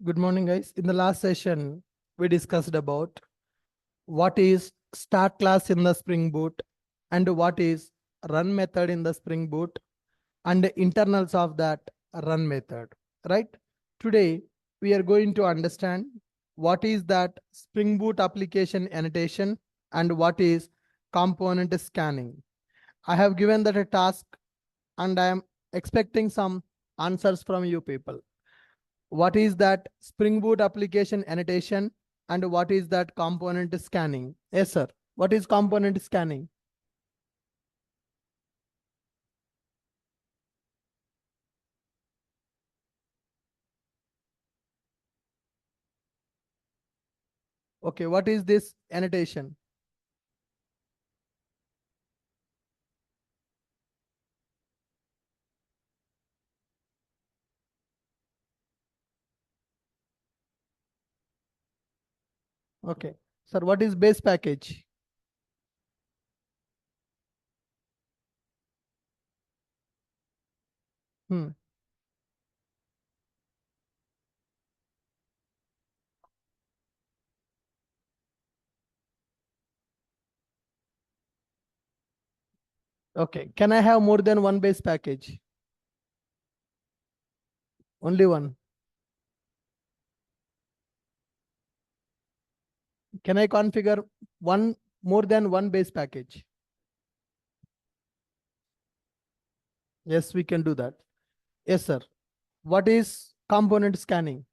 Good morning, guys. In the last session, we discussed about what is start class in the Spring Boot and what is run method in the Spring Boot and the internals of that run method, right? Today, we are going to understand what is that Spring Boot application annotation and what is component scanning. I have given that a task and I am expecting some answers from you people. What is that Spring Boot application annotation and what is that component scanning? Yes, sir. What is component scanning? Okay, what is this annotation? Okay, sir, what is base package? Hmm. Okay, can I have more than one base package? Only one. Can I configure one more than one base package? Yes, we can do that. Yes, sir. What is component scanning?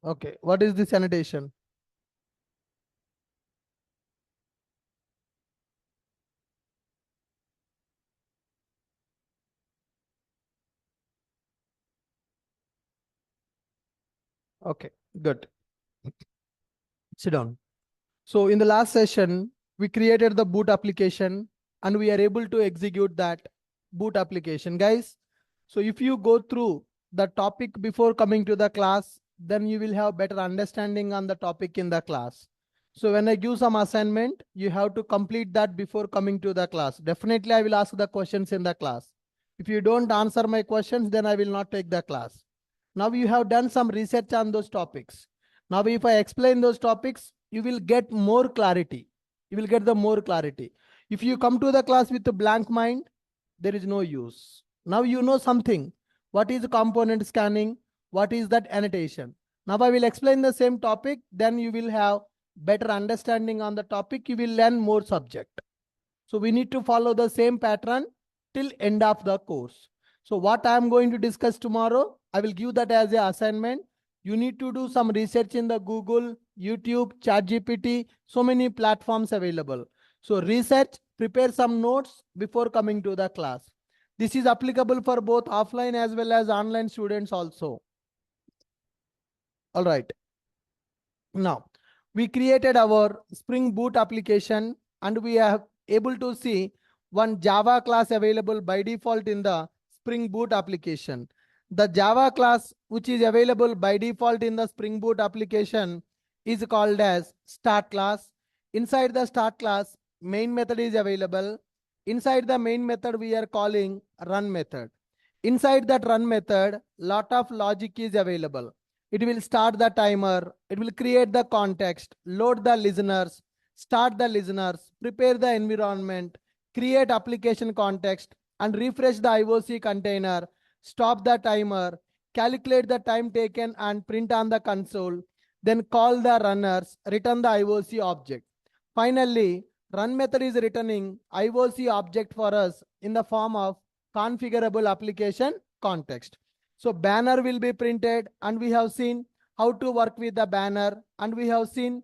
Okay, what is this annotation? Okay, good. Sit down. So in the last session, we created the boot application and we are able to execute that boot application, guys. So if you go through the topic before coming to the class, then you will have better understanding on the topic in the class. So when I give some assignment, you have to complete that before coming to the class. Definitely, I will ask the questions in the class. If you don't answer my questions, then I will not take the class. Now you have done some research on those topics. Now, if I explain those topics, you will get more clarity. You will get the more clarity. If you come to the class with a blank mind, there is no use. Now you know something. What is component scanning? What is that annotation? Now I will explain the same topic. Then you will have better understanding on the topic. You will learn more subject. So we need to follow the same pattern till end of the course. So what I am going to discuss tomorrow, I will give that as an assignment. You need to do some research in the Google, YouTube, ChatGPT, so many platforms available. So research, prepare some notes before coming to the class. This is applicable for both offline as well as online students also. All right. Now, we created our Spring Boot application and we are able to see one Java class available by default in the Spring Boot application. The Java class which is available by default in the Spring Boot application is called as start class. Inside the start class, main method is available. Inside the main method, we are calling run method. Inside that run method, lot of logic is available. It will start the timer, it will create the context, load the listeners, start the listeners, prepare the environment, create application context, and refresh the IOC container, stop the timer, calculate the time taken and print on the console, then call the runners, return the IOC object. Finally, run method is returning IOC object for us in the form of configurable application context. So banner will be printed and we have seen how to work with the banner and we have seen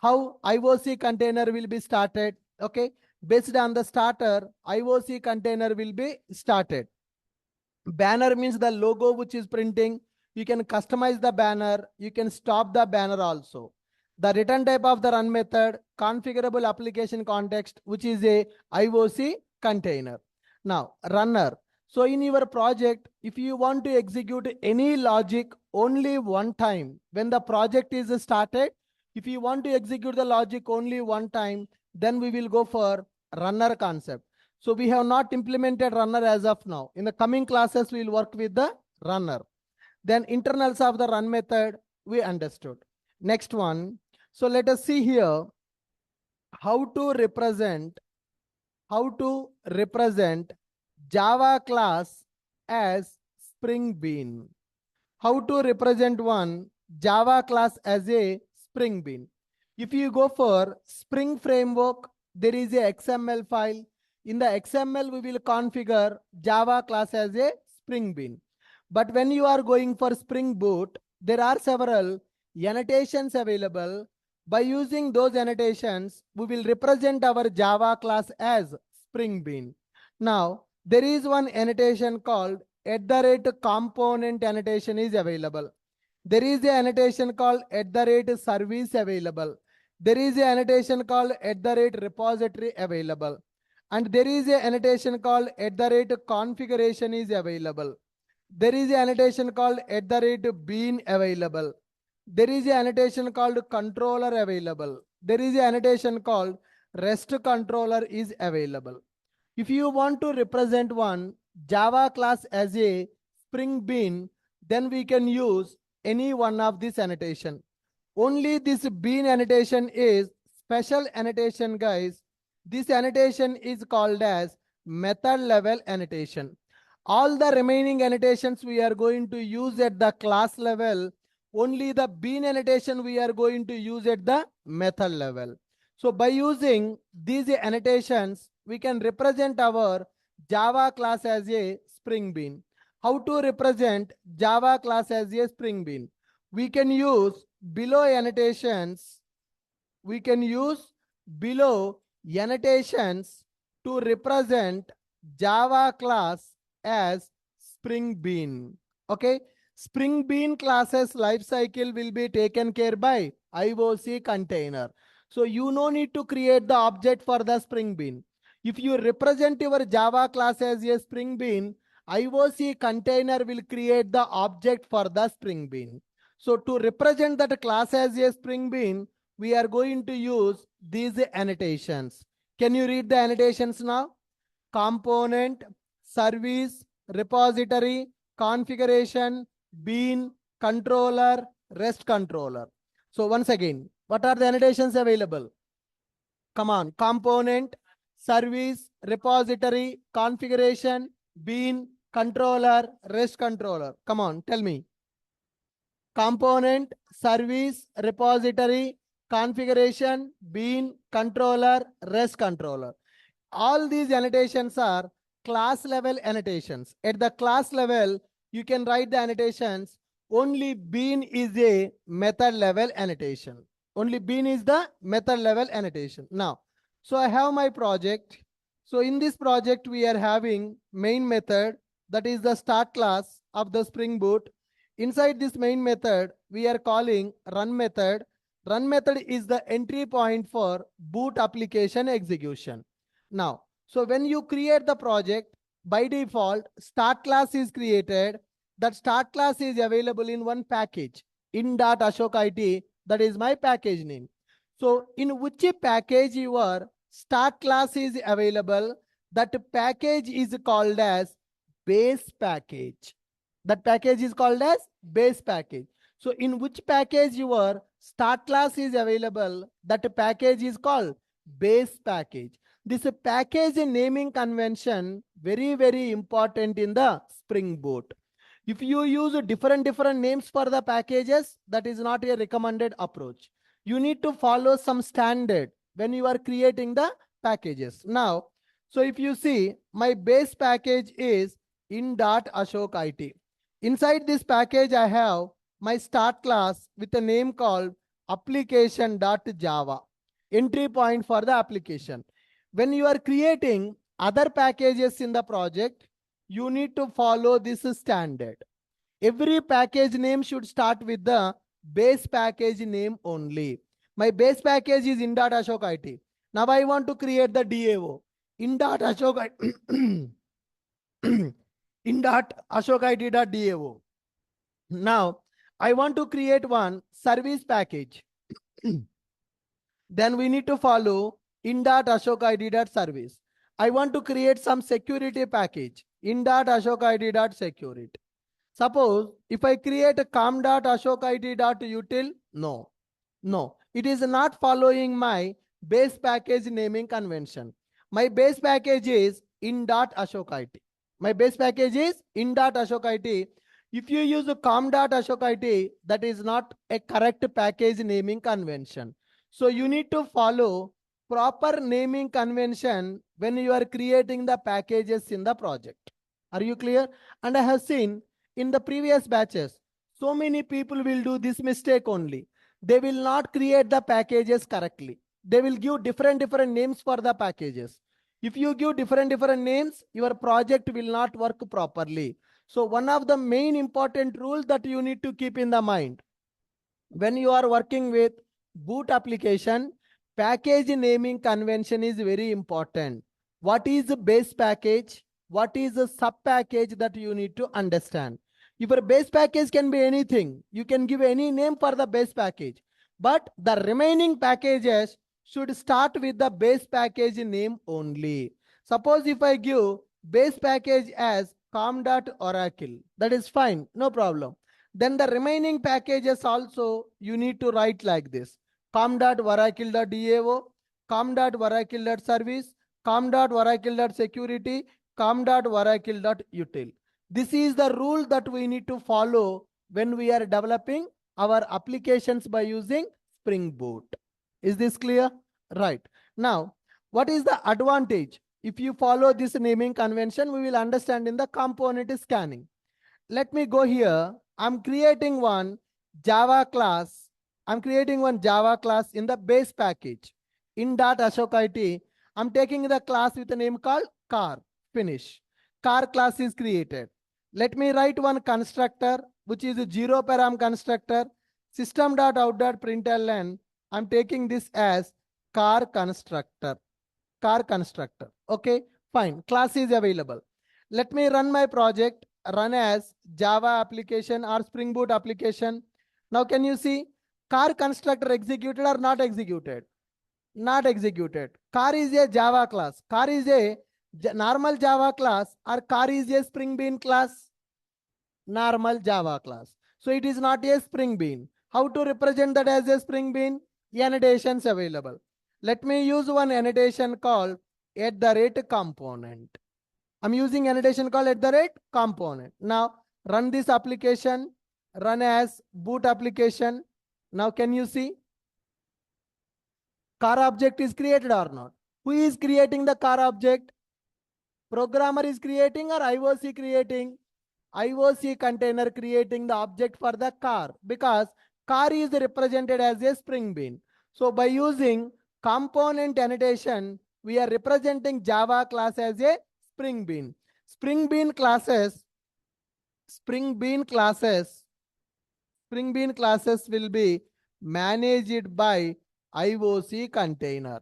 how IOC container will be started. Okay. Based on the starter, IOC container will be started. Banner means the logo which is printing. You can customize the banner. You can stop the banner also. The return type of the run method, configurable application context, which is a IOC container. Now, runner. So in your project, if you want to execute any logic only one time, when the project is started, if you want to execute the logic only one time, then we will go for runner concept. So we have not implemented runner as of now. In the coming classes, we will work with the runner. Then internals of the run method, we understood. Next one. So let us see here how to represent Java class as Spring Bean. How to represent one Java class as a Spring Bean. If you go for Spring Framework, there is a XML file. In the XML, we will configure Java class as a Spring Bean. But when you are going for Spring Boot, there are several annotations available. By using those annotations, we will represent our Java class as Spring Bean. Now, there is one annotation called @component annotation is available. There is an annotation called @service available. There is an annotation called @repository available. And there is an annotation called @configuration is available. There is an annotation called @bean available. There is an annotation called controller available. There is an annotation called rest controller is available. If you want to represent one Java class as a Spring Bean, then we can use any one of this annotation. Only this bean annotation is special annotation, guys. This annotation is called as method level annotation. All the remaining annotations we are going to use at the class level. Only the bean annotation we are going to use at the method level. So by using these annotations, we can represent our Java class as a Spring Bean. How to represent Java class as a Spring Bean? We can use below annotations. We can use below annotations to represent Java class as Spring Bean. Okay. Spring Bean classes lifecycle will be taken care by IOC container. So you no need to create the object for the Spring Bean. If you represent your Java class as a Spring Bean, IOC container will create the object for the Spring Bean. So to represent that class as a Spring Bean, we are going to use these annotations. Can you read the annotations now? Component, service, repository, configuration, bean, controller, rest controller. So once again, what are the annotations available? Come on, component, service, repository, configuration, bean, controller, rest controller. Come on, tell me. Component, service, repository, configuration, bean, controller, rest controller. All these annotations are class level annotations. At the class level, you can write the annotations. Only bean is a method level annotation. Only bean is the method level annotation. Now, so I have my project. So in this project, we are having main method, that is the start class of the Spring Boot. Inside this main method, we are calling run method. Run method is the entry point for boot application execution. Now, so when you create the project, by default, start class is created. That start class is available in one package, in.ashokit, that is my package name. So in which package your start class is available, that package is called as base package. That package is called as base package. So in which package your start class is available, that package is called base package. This package naming convention, very, very important in the Spring Boot. If you use different names for the packages, that is not a recommended approach. You need to follow some standard when you are creating the packages. Now, so if you see, my base package is in.ashokit. Inside this package, I have my start class with a name called application.java. Entry point for the application. When you are creating other packages in the project, you need to follow this standard. Every package name should start with the base package name only. My base package is in.ashokit. Now I want to create the DAO. In.ashokit. in.ashokit.dao. Now, I want to create one service package. Then we need to follow in.ashokid.service. I want to create some security package in.ashokid.security. Suppose if I create a com.ashokit.util, no, it is not following my base package naming convention. My base package is in.ashokit. My base package is in.ashokit. If you use the com.ashokit, that is not a correct package naming convention. So you need to follow proper naming convention when you are creating the packages in the project. Are you clear? And I have seen in the previous batches, so many people will do this mistake only. They will not create the packages correctly. They will give different names for the packages. If you give different names, your project will not work properly. So one of the main important rules that you need to keep in the mind, when you are working with boot application, package naming convention is very important. What is the base package? What is the sub package that you need to understand? Your base package can be anything. You can give any name for the base package, but the remaining packages should start with the base package name only. Suppose if I give base package as com.oracle, that is fine, no problem. Then the remaining packages also you need to write like this: com.oracle.dao, com.oracle.service, com.oracle.security, com.oracle.util. This is the rule that we need to follow when we are developing our applications by using Spring Boot. Is this clear? Right. Now, what is the advantage? If you follow this naming convention, we will understand in the component scanning. Let me go here. I'm creating one Java class. I'm creating one Java class in the base package. In.ashokit, I'm taking the class with a name called car. Finish. Car class is created. Let me write one constructor, which is a 0-param constructor. System.out.println. I'm taking this as car constructor. Car constructor. Okay, fine. Class is available. Let me run my project. Run as Java application or Spring Boot application. Now can you see car constructor executed or not executed? Not executed. Car is a Java class. Car is a normal Java class, or car is a Spring Bean class? Normal Java class. So it is not a Spring Bean. How to represent that as a Spring Bean? Annotations available. Let me use one annotation called @component. I'm using annotation called @component. Now run this application, run as boot application. Now can you see? Car object is created or not? Who is creating the car object? Programmer is creating or IOC creating? IOC container creating the object for the car, because car is represented as a Spring Bean. So by using component annotation, we are representing Java class as a Spring Bean. Spring Bean classes will be managed by IOC container.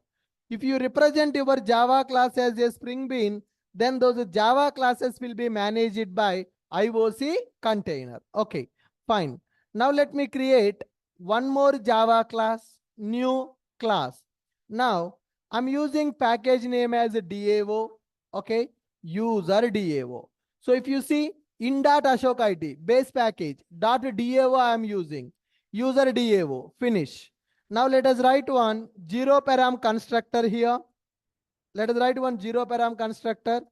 If you represent your Java class as a Spring Bean, then those Java classes will be managed by IOC container. Okay, fine. Now let me create one more Java class, new class. Now I'm using package name as a DAO. Okay, user DAO. So if you see in.ashokit base package .dao I am using user DAO. Finish. Now let us write one 0-param constructor here. Let us write one 0-param constructor.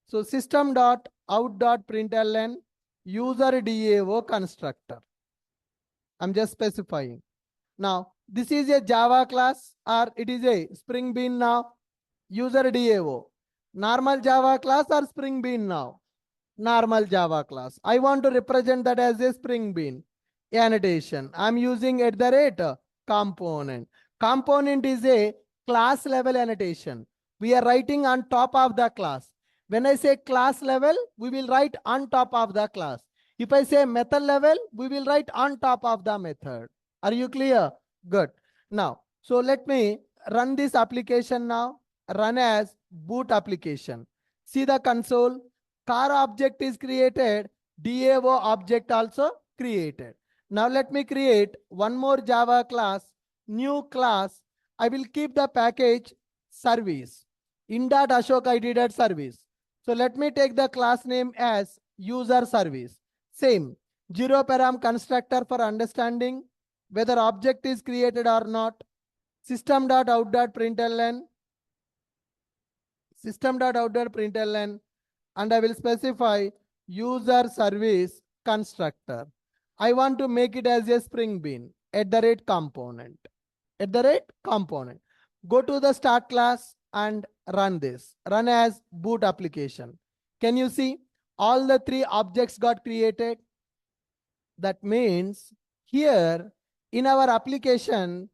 So system.out.println user DAO constructor. I'm just specifying. Now this is a Java class or it is a Spring Bean now. User DAO. Normal Java class or Spring Bean now? Normal Java class. I want to represent that as a Spring Bean. Annotation. I'm using @component. Component is a class level annotation. We are writing on top of the class. When I say class level, we will write on top of the class. If I say method level, we will write on top of the method. Are you clear? Good. Now, so let me run this application now. Run as boot application. See the console. car object is created, DAO object also created. Now let me create one more Java class, new class. I will keep the package service, in.ashokid.service. So let me take the class name as user service. Same, zero param constructor for understanding whether object is created or not. System.out.println, system.out.println, and I will specify user service constructor. I want to make it as a Spring Bean at the rate component. At the rate component. Go to the start class and run this. Run as boot application. Can you see all the three objects got created? That means here in our application,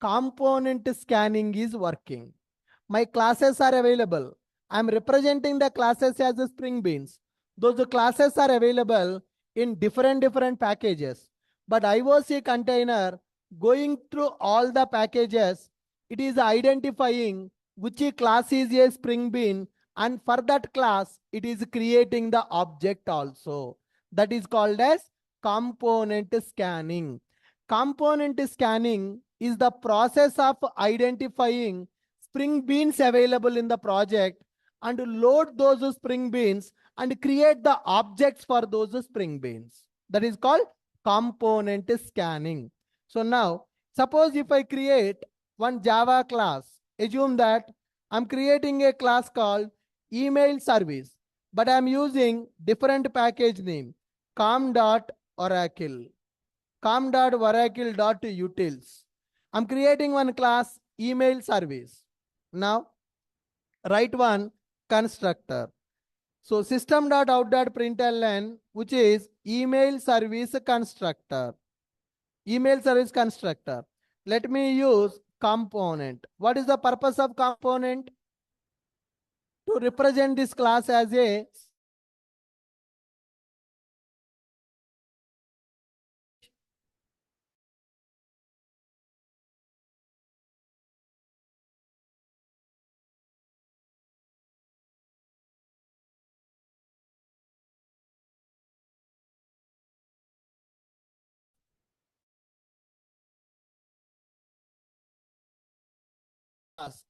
component scanning is working. My classes are available. I'm representing the classes as the Spring Beans. Those classes are available in different packages. But IOC container going through all the packages, it is identifying which class is a Spring Bean, and for that class, it is creating the object also. That is called as component scanning. Component scanning is the process of identifying Spring Beans available in the project and load those Spring Beans and create the objects for those Spring Beans. That is called component scanning. So now, suppose if I create one Java class, assume that I'm creating a class called email service, but I'm using different package name, com.oracle, com.oracle.utils. I'm creating one class email service. Now, write one constructor. So system.out.println, which is email service constructor. Email service constructor. Let me use component. What is the purpose of component? To represent this class as a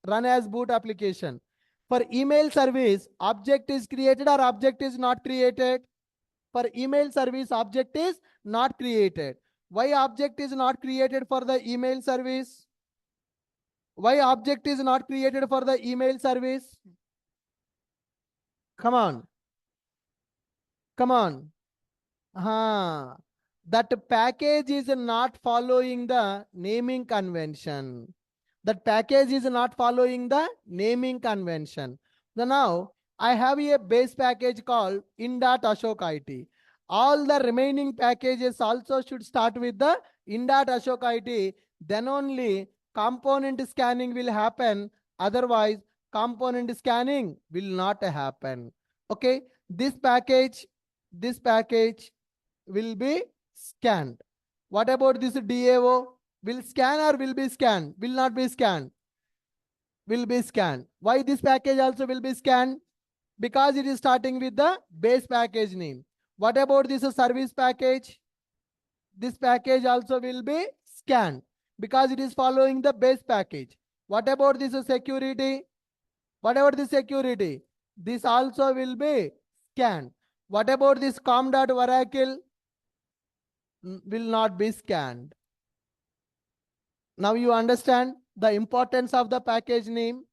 run as boot application. For email service, object is created or object is not created? For email service, object is not created. Why object is not created for the email service? Why object is not created for the email service? Come on. Come on. That package is not following the naming convention. That package is not following the naming convention. So now I have a base package called in.ashokit. All the remaining packages also should start with the in.ashokit. Then only component scanning will happen. Otherwise, component scanning will not happen. Okay, this package will be scanned. What about this DAO? Will scan or will be scanned? Will not be scanned. Will be scanned. Why this package also will be scanned? Because it is starting with the base package name. What about this service package? This package also will be scanned because it is following the base package. What about this security? What about this security? This also will be scanned. What about this com.oracle? Will not be scanned. Now you understand the importance of the package name.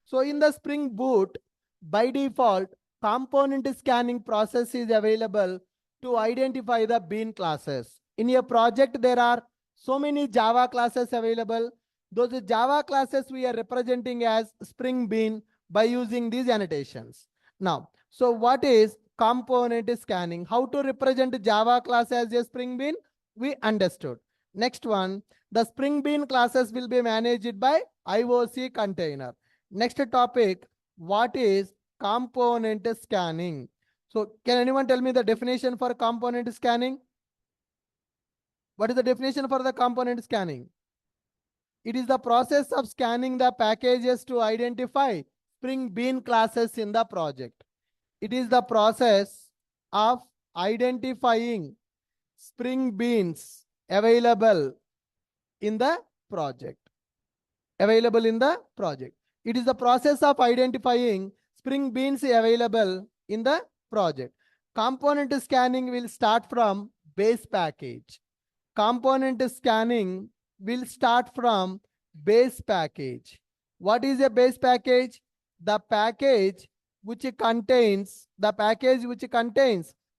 So in the Spring Boot, by default, component scanning process is available to identify the bean classes. In a project, there are so many Java classes available. Those Java classes we are representing as Spring Bean by using these annotations. Now, so what is component scanning? How to represent Java class as a Spring Bean? We understood. Next one, the Spring Bean classes will be managed by IOC container. Next topic, what is component scanning? So can anyone tell me the definition for component scanning? What is the definition for the component scanning? It is the process of scanning the packages to identify Spring Bean classes in the project. It is the process of identifying Spring Beans available in the project. Available in the project. It is the process of identifying Spring Beans available in the project. Component scanning will start from base package. Component scanning will start from base package. What is a base package? The package which contains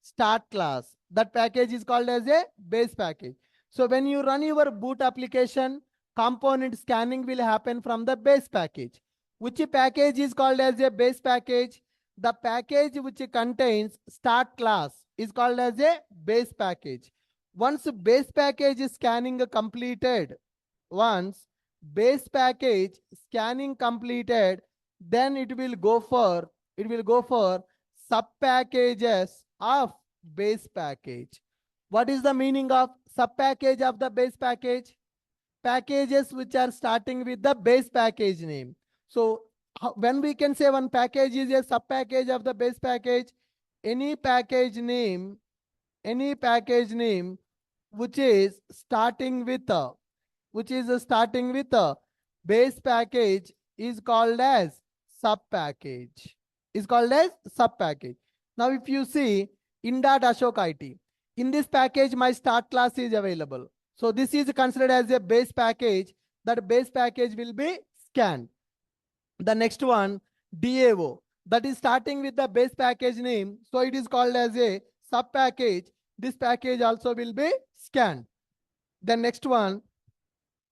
start class. That package is called as a base package. So when you run your boot application, component scanning will happen from the base package. Which package is called as a base package? The package which contains start class is called as a base package. Once base package scanning completed, once base package scanning completed, then it will go for sub packages of base package. What is the meaning of sub package of the base package? Packages which are starting with the base package name. So when we can say one package is a sub package of the base package, any package name which is starting with a base package is called as sub package. Now if you see in .ashok IT, in this package my start class is available. So this is considered as a base package. That base package will be scanned. The next one, DAO, that is starting with the base package name. So it is called as a sub package. This package also will be scanned. The next one,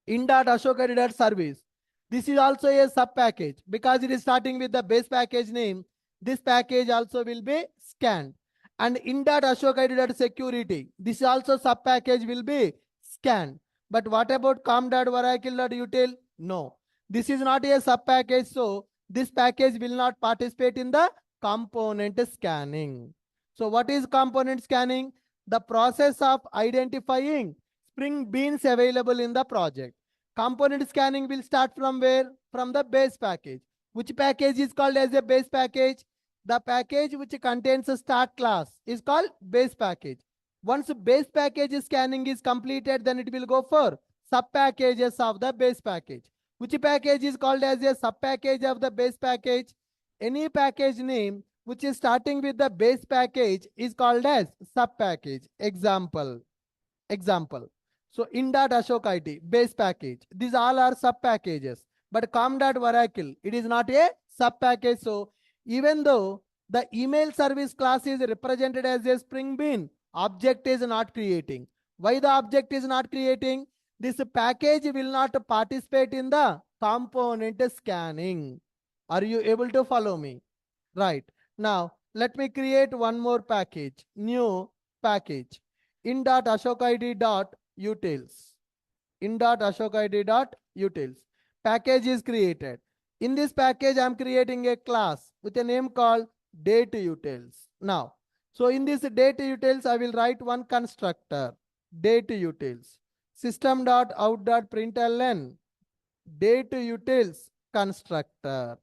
in.ashok.service. This is also a sub package because it is starting with the base package name. This package also will be scanned. And in.ashok.security. This also sub package will be scanned. But what about com.oracle.util? No. This is not a sub package, so this package will not participate in the component scanning. So what is component scanning? The process of identifying Spring Beans available in the project. Component scanning will start from where? From the base package. Which package is called as a base package? The package which contains a start class is called base package. Once base package scanning is completed, then it will go for sub packages of the base package. Which package is called as a sub package of the base package? Any package name which is starting with the base package is called as sub package. Example. So in.ashok IT, base package. These all are sub packages. But com.oracle, it is not a sub package. So even though the email service class is represented as a Spring Bean, object is not creating. Why the object is not creating? This package will not participate in the component scanning. Are you able to follow me? Right. Now, let me create one more package. New package. in.ashokid.utils. in.ashokid.utils. Package is created. In this package, I am creating a class with a name called dateutils. Now, so in this dateutils, I will write one constructor, dateutils. System.out.println, dateutils constructor.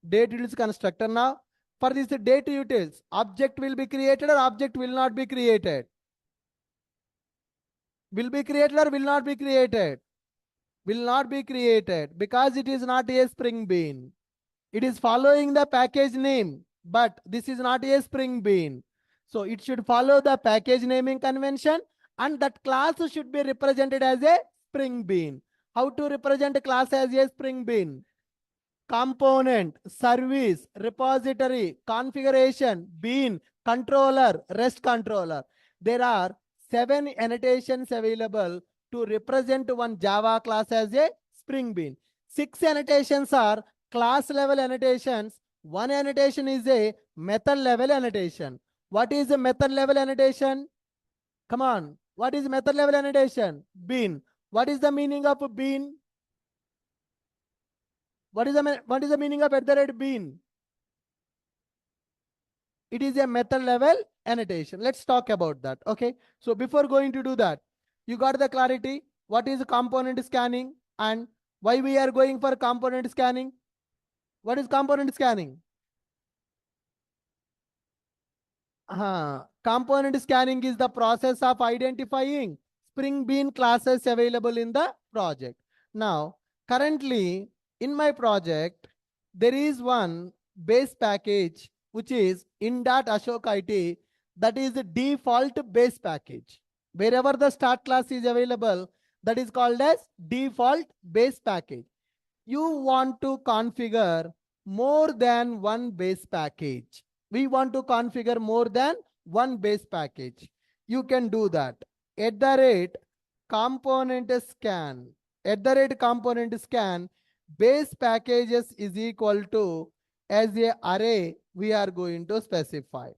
Dateutils constructor. Now, for this dateutils, object will be created or object will not be created? Will be created or will not be created? Will not be created because it is not a Spring Bean. It is following the package name, but this is not a Spring Bean. So it should follow the package naming convention, and that class should be represented as a Spring Bean. How to represent a class as a Spring Bean? Component, service, repository, configuration, bean, controller, REST controller. There are 7 annotations available to represent one Java class as a Spring Bean. 6 annotations are class level annotations. 1 annotation is a method level annotation. What is a method level annotation? Come on. What is method level annotation? Bean. What is the meaning of bean? What is the meaning of @bean? It is a method level annotation. Let's talk about that. Okay. So before going to do that, you got the clarity. What is component scanning and why we are going for component scanning? What is component scanning? Component scanning is the process of identifying Spring Bean classes available in the project. Now, currently in my project, there is one base package which is in.ashok.it, that is the default base package. Wherever the start class is available, that is called as default base package. You want to configure more than one base package. We want to configure more than one base package. You can do that. @component scan. @component scan base packages is equal to as a array we are going to specify.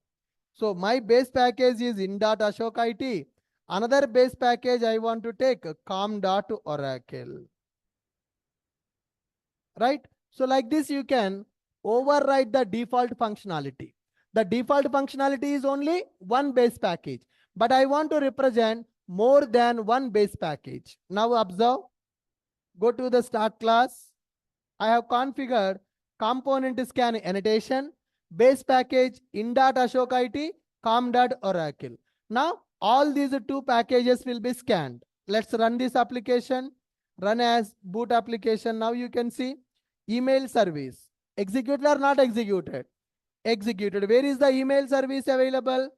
So my base package is in.ashok.it. Another base package I want to take com.oracle. Right? So like this, you can override the default functionality. The default functionality is only one base package, but I want to represent more than one base package. Now observe, go to the start class. I have configured component scan annotation, base package in.ashok.it, com.oracle. Now all these two packages will be scanned. Let's run this application. Run as boot application. Now you can see email service. Executed or not executed? Executed. Where is the email service available?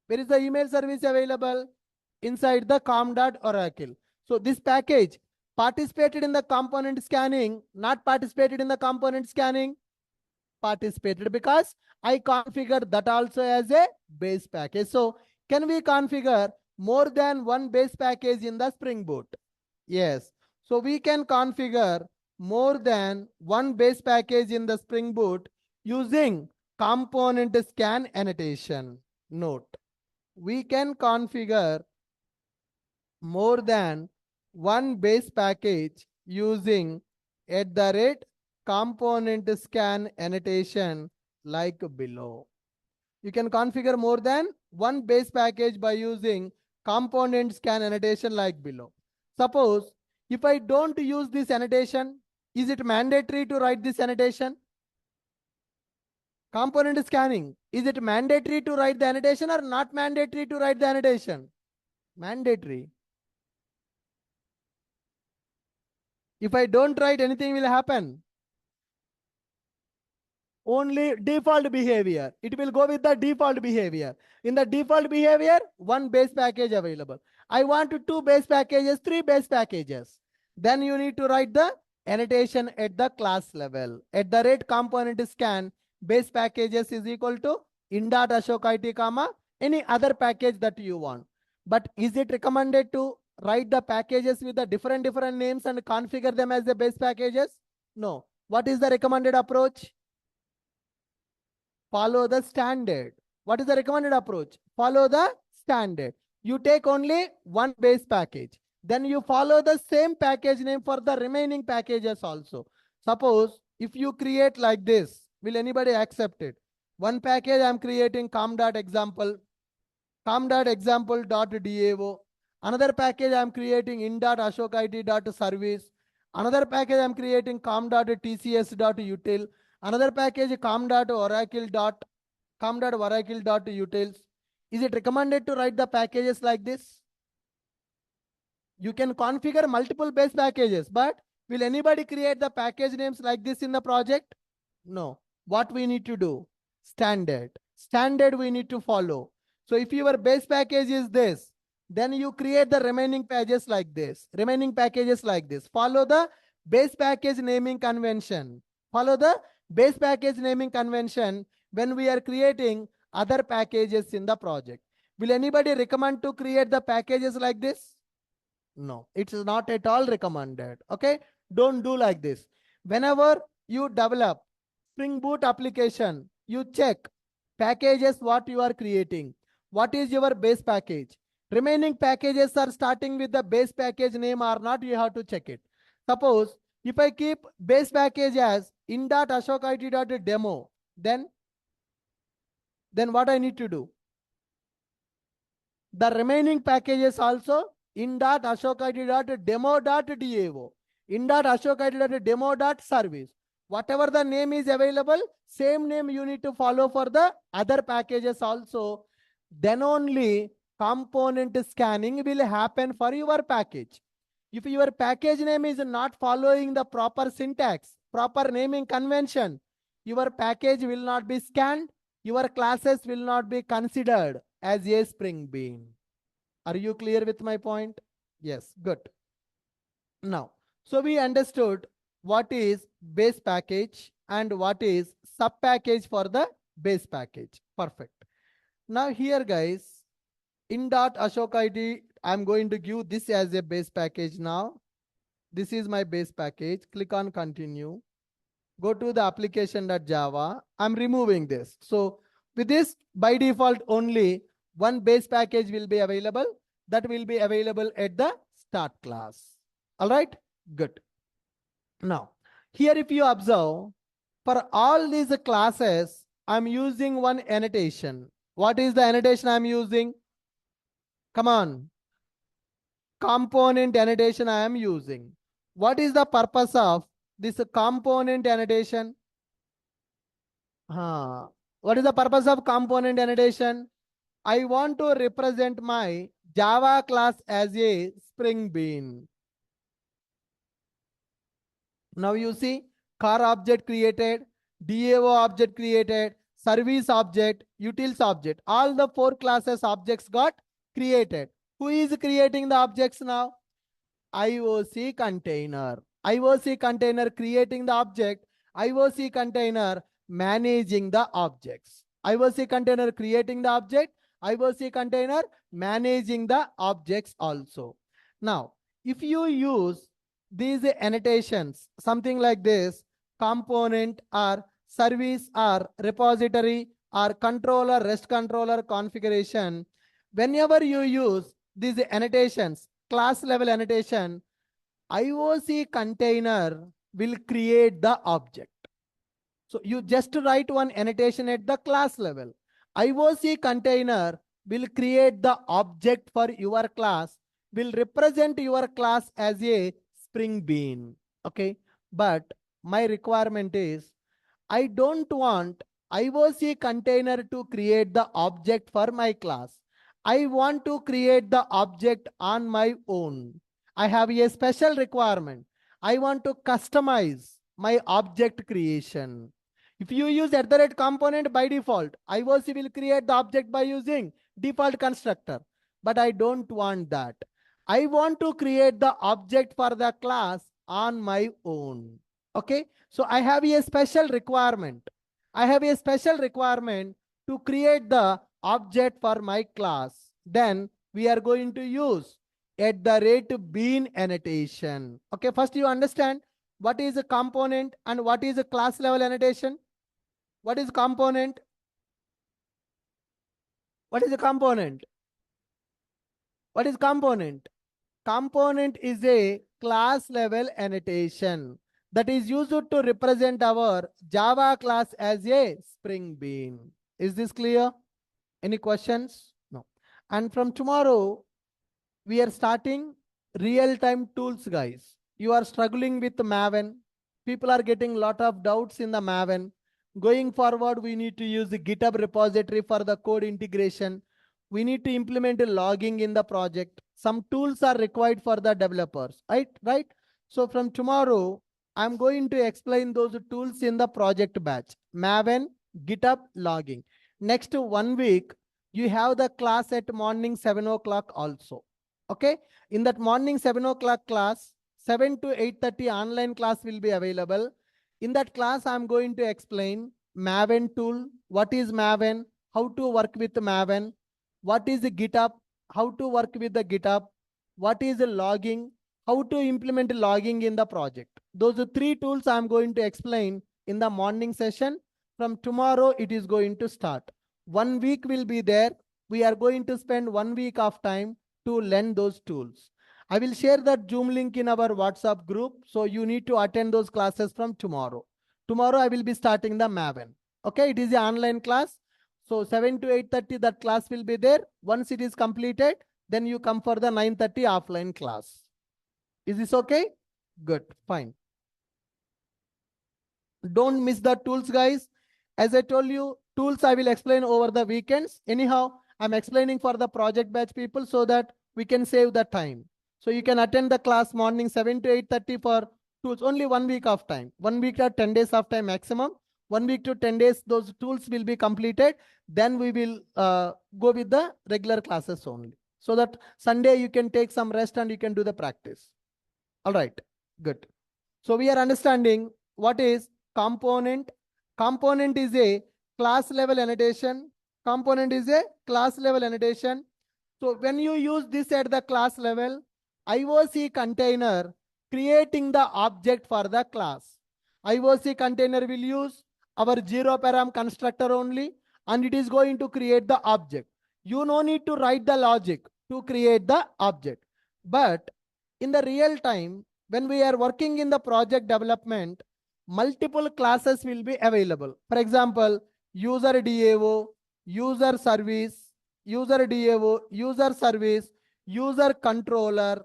Where is the email service available? Inside the com.oracle. So this package participated in the component scanning, not participated in the component scanning. Participated because I configured that also as a base package. So can we configure more than one base package in the Spring Boot? Yes. So we can configure more than one base package in the Spring Boot using component scan annotation. Note, we can configure more than one base package using @component scan annotation like below. You can configure more than one base package by using component scan annotation like below. Suppose if I don't use this annotation, is it mandatory to write this annotation? Component scanning, is it mandatory to write the annotation or not mandatory to write the annotation? Mandatory. If I don't write, anything will happen. Only default behavior. It will go with the default behavior. In the default behavior, one base package available. I want two base packages, three base packages. Then you need to write the annotation at the class level. @component scan base packages is equal to in.ashok.it, any other package that you want. But is it recommended to write the packages with the different names and configure them as the base packages? No. What is the recommended approach? Follow the standard. What is the recommended approach? Follow the standard. You take only one base package. Then you follow the same package name for the remaining packages also. Suppose if you create like this, will anybody accept it? One package I am creating com.example, com.example.dao. Another package I am creating in.ashok.it.service. Another package I am creating com.tcs.util. Another package com.oracle.utils. Is it recommended to write the packages like this? You can configure multiple base packages, but will anybody create the package names like this in the project? No. What we need to do? Standard. Standard we need to follow. So if your base package is this, then you create the remaining pages like this. Remaining packages like this. Follow the base package naming convention. Follow the base package naming convention when we are creating other packages in the project. Will anybody recommend to create the packages like this? No, it's not at all recommended. Okay, don't do like this. Whenever you develop Spring Boot application, you check packages what you are creating. What is your base package? Remaining packages are starting with the base package name or not, you have to check it. Suppose if I keep base package as in.ashok.it.demo, then what I need to do? The remaining packages also in.ashok.it.demo.dao, in.ashok.it.demo.service. Whatever the name is available, same name you need to follow for the other packages also. then only component scanning will happen for your package. If your package name is not following the proper syntax, proper naming convention, your package will not be scanned, your classes will not be considered as a Spring Bean. Are you clear with my point? Yes, good. Now, so we understood what is base package and what is sub package for the base package. Perfect. Now here guys, in .ashok ID, I'm going to give this as a base package now. This is my base package. Click on continue. Go to the application.java. I'm removing this. So with this, by default, only one base package will be available. That will be available at the start class. All right, good. Now, here if you observe, for all these classes, I'm using one annotation. What is the annotation I'm using? Come on. Component annotation I am using. What is the purpose of this component annotation? What is the purpose of component annotation? I want to represent my Java class as a Spring Bean. Now you see, car object created, DAO object created, service object, utils object. All the 4 classes objects got created. Who is creating the objects now? IOC container. IOC container creating the object. IOC container managing the objects. IOC container creating the object. IOC container managing the objects also. Now, if you use these annotations, something like this, component or service or repository or controller, REST controller configuration, whenever you use these annotations, class level annotation, IOC container will create the object. So you just write one annotation at the class level. IOC container will create the object for your class, will represent your class as a Spring Bean. Okay, but my requirement is I don't want IOC container to create the object for my class. I want to create the object on my own. I have a special requirement. I want to customize my object creation. If you use @component by default, IOC will create the object by using default constructor. But I don't want that. I want to create the object for the class on my own. Okay, so I have a special requirement. I have a special requirement to create the object for my class. Then we are going to use @bean annotation. Okay, first you understand what is a component and what is a class level annotation. What is component? What is a component? What is component? Component is a class level annotation that is used to represent our Java class as a Spring Bean. Is this clear? Any questions? No. And from tomorrow, we are starting real-time tools, guys. You are struggling with Maven. People are getting a lot of doubts in the Maven. Going forward, we need to use the GitHub repository for the code integration. We need to implement a logging in the project. Some tools are required for the developers, right? So from tomorrow, I'm going to explain those tools in the project batch. Maven, GitHub, logging. Next 1 week, you have the class at morning 7 o'clock also. Okay, in that morning 7 o'clock class, 7 to 8:30 online class will be available. In that class, I'm going to explain Maven tool. What is Maven? How to work with Maven? What is the GitHub? How to work with the GitHub? What is the logging? How to implement logging in the project? Those are 3 tools I'm going to explain in the morning session. From tomorrow, it is going to start. 1 week will be there. We are going to spend 1 week of time to learn those tools. I will share that Zoom link in our WhatsApp group. So you need to attend those classes from tomorrow. Tomorrow I will be starting the Maven. Okay, it is an online class. So 7 to 8:30 that class will be there. Once it is completed, then you come for the 9:30 offline class. Is this okay? Good, fine. Don't miss the tools, guys. As I told you, tools I will explain over the weekends. Anyhow, I'm explaining for the project batch people so that we can save the time. So you can attend the class morning 7 to 8:30 for tools, only 1 week of time. 1 week or 10 days of time maximum. 1 week to 10 days, those tools will be completed. Then we will go with the regular classes only. So that Sunday you can take some rest and you can do the practice. All right, good. So we are understanding what is component. Component is a class level annotation. Component is a class level annotation. So when you use this at the class level, IOC container creating the object for the class. IOC container will use our zero param constructor only, and it is going to create the object. You no need to write the logic to create the object. But in the real time, when we are working in the project development, multiple classes will be available. For example, user DAO, user service, user DAO, user service, user controller.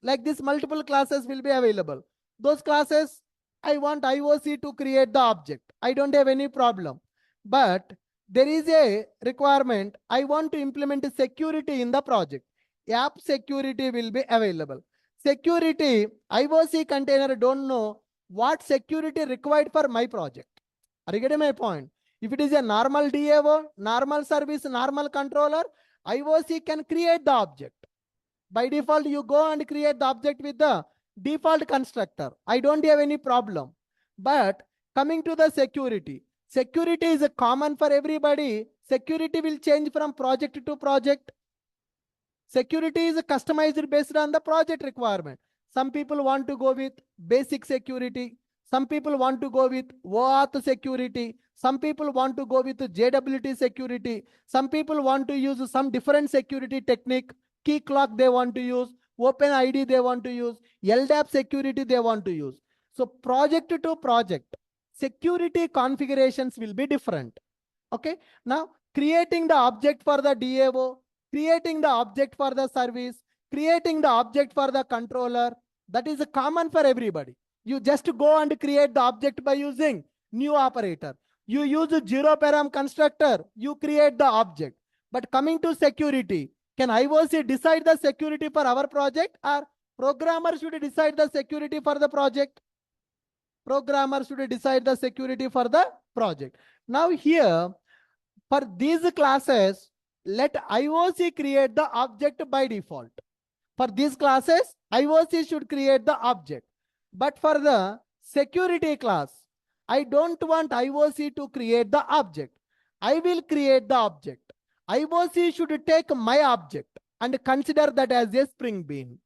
Like this, multiple classes will be available. Those classes, I want IOC to create the object. I don't have any problem. But there is a requirement. I want to implement security in the project. App security will be available. Security, IOC container don't know what security required for my project. Are you getting my point? If it is a normal DAO, normal service, normal controller, IOC can create the object. By default, you go and create the object with the default constructor. I don't have any problem. But coming to the security, security is a common for everybody. Security will change from project to project. Security is customized based on the project requirement. Some people want to go with basic security. Some people want to go with OAuth security. Some people want to go with JWT security. Some people want to use some different security technique. Key clock they want to use. OpenID they want to use. LDAP security they want to use. So project to project, security configurations will be different. Okay. Now creating the object for the DAO, creating the object for the service, creating the object for the controller, that is common for everybody. You just go and create the object by using new operator. You use a zero param constructor, you create the object. But coming to security, can IOC decide the security for our project, or programmer should decide the security for the project? Programmer should decide the security for the project. Now here, for these classes, let IOC create the object by default. For these classes, IOC should create the object. But for the security class, I don't want IOC to create the object. I will create the object. IOC should take my object and consider that as a Spring Bean.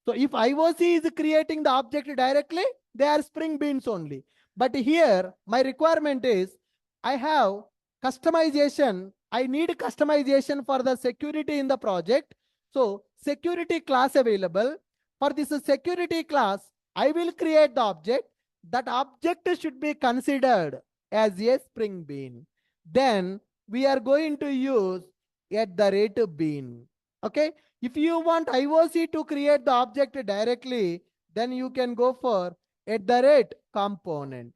So if IOC is creating the object directly, they are Spring Beans only. But here, my requirement is, I have customization. I need customization for the security in the project. So security class available. For this security class, I will create the object. That object should be considered as a Spring Bean. Then we are going to use @bean. Okay. If you want IOC to create the object directly, then you can go for @component.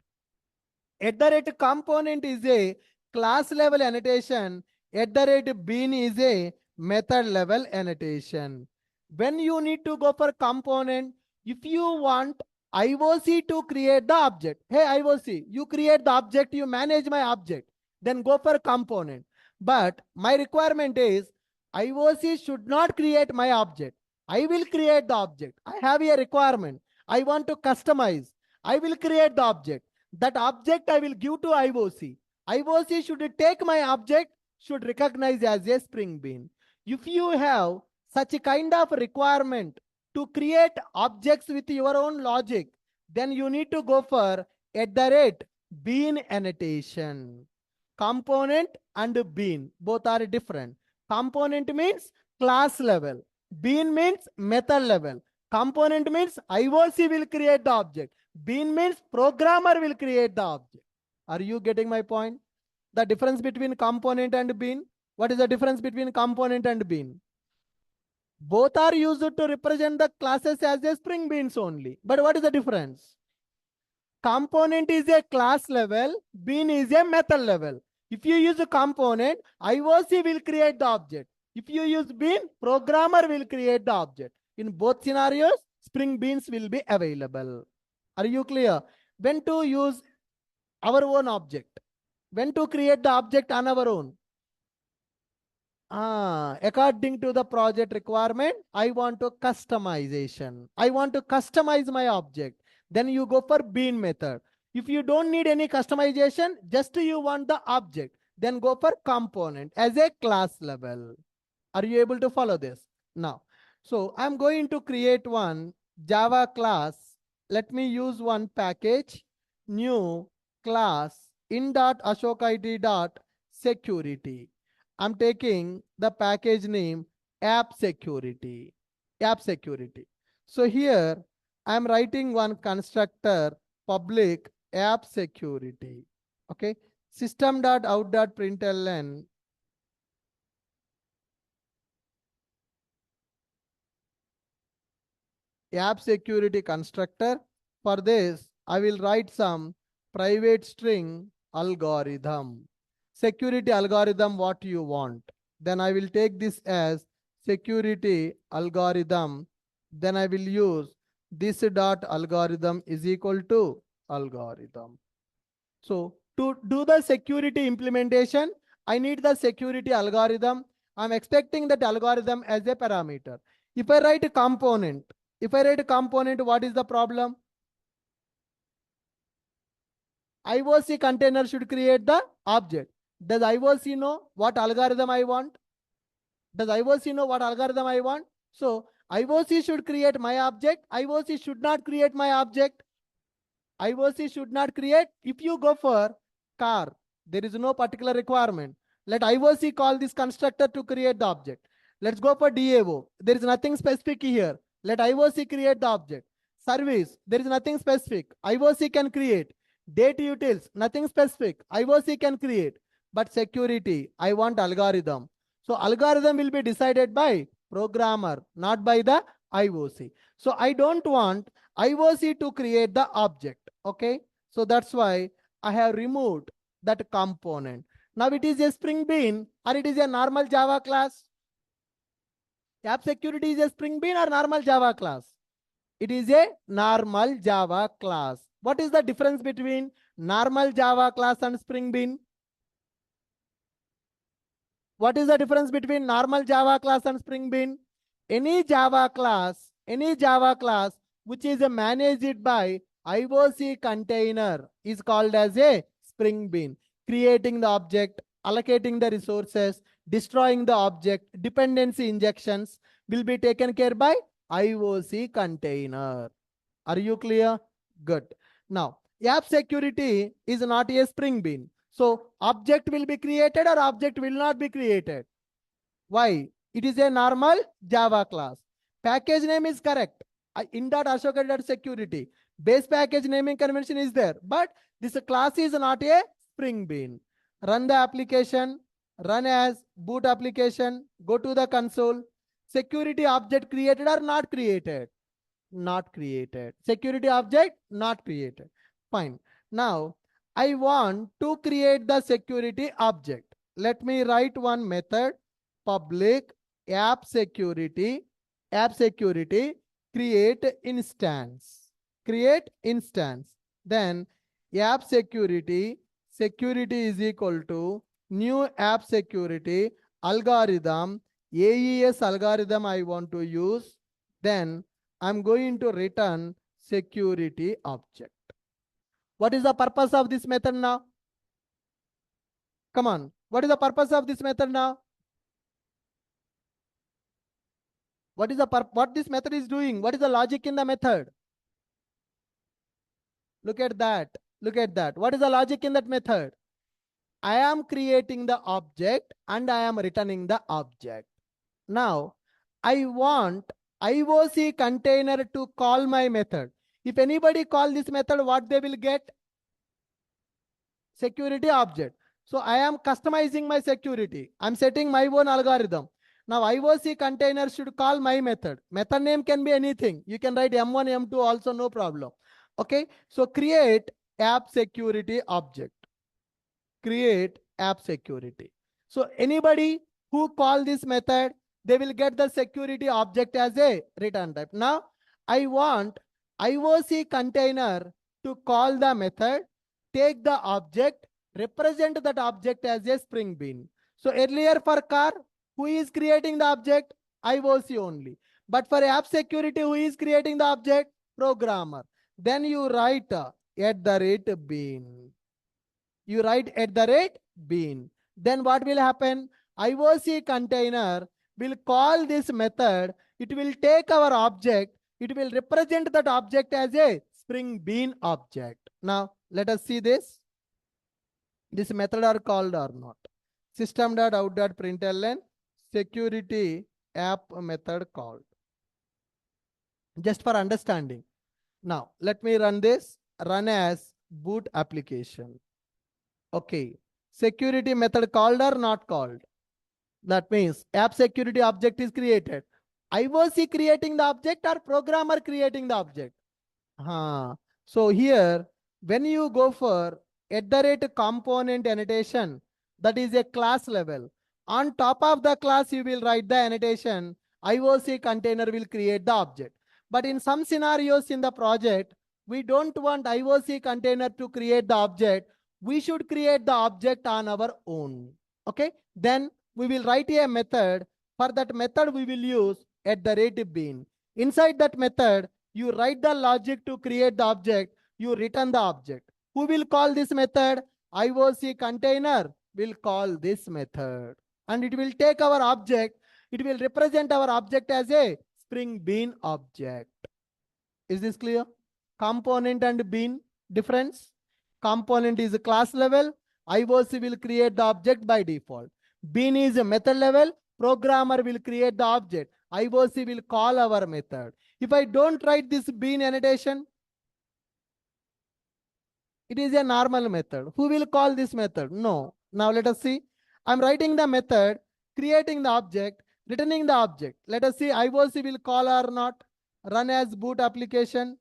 @component is a class level annotation. @bean is a method level annotation. When you need to go for component, if you want IOC to create the object, hey IOC, you create the object, you manage my object, then go for component. But my requirement is IOC should not create my object. I will create the object. I have a requirement. I want to customize. I will create the object. That object I will give to IOC. IOC should take my object, should recognize as a Spring Bean. If you have such a kind of requirement to create objects with your own logic, then you need to go for @bean annotation. Component and bean, both are different. Component means class level. Bean means method level. Component means IOC will create the object. Bean means programmer will create the object. Are you getting my point? The difference between component and bean? What is the difference between component and bean? Both are used to represent the classes as a Spring Beans only. But what is the difference? Component is a class level, bean is a method level. If you use a component, IOC will create the object. If you use bean, programmer will create the object. In both scenarios, Spring Beans will be available. Are you clear? When to use our own object? When to create the object on our own? According to the project requirement, I want to customization. I want to customize my object. Then you go for bean method. If you don't need any customization, just you want the object, then go for component as a class level. Are you able to follow this? Now, so I'm going to create one Java class. Let me use one package, new class in.ashokid.security. I'm taking the package name app security. App security. So here I'm writing one constructor public app security. Okay. System.out.println app security constructor. For this, I will write some private string algorithm. Security algorithm, what you want. Then I will take this as security algorithm. Then I will use this dot algorithm is equal to algorithm. So to do the security implementation, I need the security algorithm. I'm expecting that algorithm as a parameter. If I write a component, what is the problem? IOC container should create the object. Does IOC know what algorithm I want? Does IOC know what algorithm I want? So IOC should create my object. IOC should not create my object. IOC should not create. If you go for car, there is no particular requirement. Let IOC call this constructor to create the object. Let's go for DAO. There is nothing specific here. Let IOC create the object. Service, there is nothing specific. IOC can create. Date utils, nothing specific. IOC can create. But security, I want algorithm. So algorithm will be decided by programmer, not by the IOC. So I don't want IOC to create the object. Okay. So that's why I have removed that component. Now it is a Spring Bean or it is a normal Java class. App security is a Spring Bean or normal Java class? It is a normal Java class. What is the difference between normal Java class and Spring Bean? What is the difference between normal Java class and Spring Bean? Any Java class which is managed by IOC container is called as a Spring Bean. Creating the object, allocating the resources, destroying the object, dependency injections will be taken care by IOC container. Are you clear? Good. Now, app security is not a Spring Bean. So object will be created or object will not be created. Why? It is a normal Java class. Package name is correct. In.ashoka.security. Base package naming convention is there. But this class is not a Spring Bean. Run the application. Run as boot application. Go to the console. Security object created or not created? Not created. Security object not created. Fine. Now, I want to create the security object. Let me write one method, public app security, create instance. Create instance. Then app security is equal to new app security algorithm, AES algorithm I want to use. Then I'm going to return security object. What is the purpose of this method now? Come on. What is the purpose of this method now? What this method is doing? What is the logic in the method? Look at that. Look at that. What is the logic in that method? I am creating the object and I am returning the object. Now, I want IOC container to call my method. If anybody call this method, what they will get? Security object. So I am customizing my security. I'm setting my own algorithm. Now IOC container should call my method. Method name can be anything. You can write M1, M2 also, no problem. Okay. So create app security object. Create app security. So anybody who call this method, they will get the security object as a return type. Now, I want IOC container to call the method, take the object, represent that object as a Spring Bean. So earlier for car, who is creating the object? IOC only. But for app security, who is creating the object? Programmer. Then you write @bean. You write @bean. Then what will happen? IOC container will call this method. It will take our object. It will represent that object as a Spring Bean object. Now, let us see this. This method are called or not. System.out.println security app method called. Just for understanding. Now, let me run this. Run as boot application. Okay. Security method called or not called? That means app security object is created. IOC creating the object or programmer creating the object? So here, when you go for @component annotation, that is a class level. On top of the class, you will write the annotation. IOC container will create the object. But in some scenarios in the project, we don't want IOC container to create the object. We should create the object on our own. Okay, then we will write a method. For that method, we will use @bean. Inside that method, you write the logic to create the object. You return the object. Who will call this method? IOC container will call this method. And it will take our object. It will represent our object as a Spring Bean object. Is this clear? Component and bean difference. Component is a class level. IOC will create the object by default. Bean is a method level. Programmer will create the object. IOC will call our method. If I don't write this bean annotation, it is a normal method. Who will call this method? No. Now let us see. I'm writing the method, creating the object, returning the object. Let us see IOC will call or not. Run as boot application.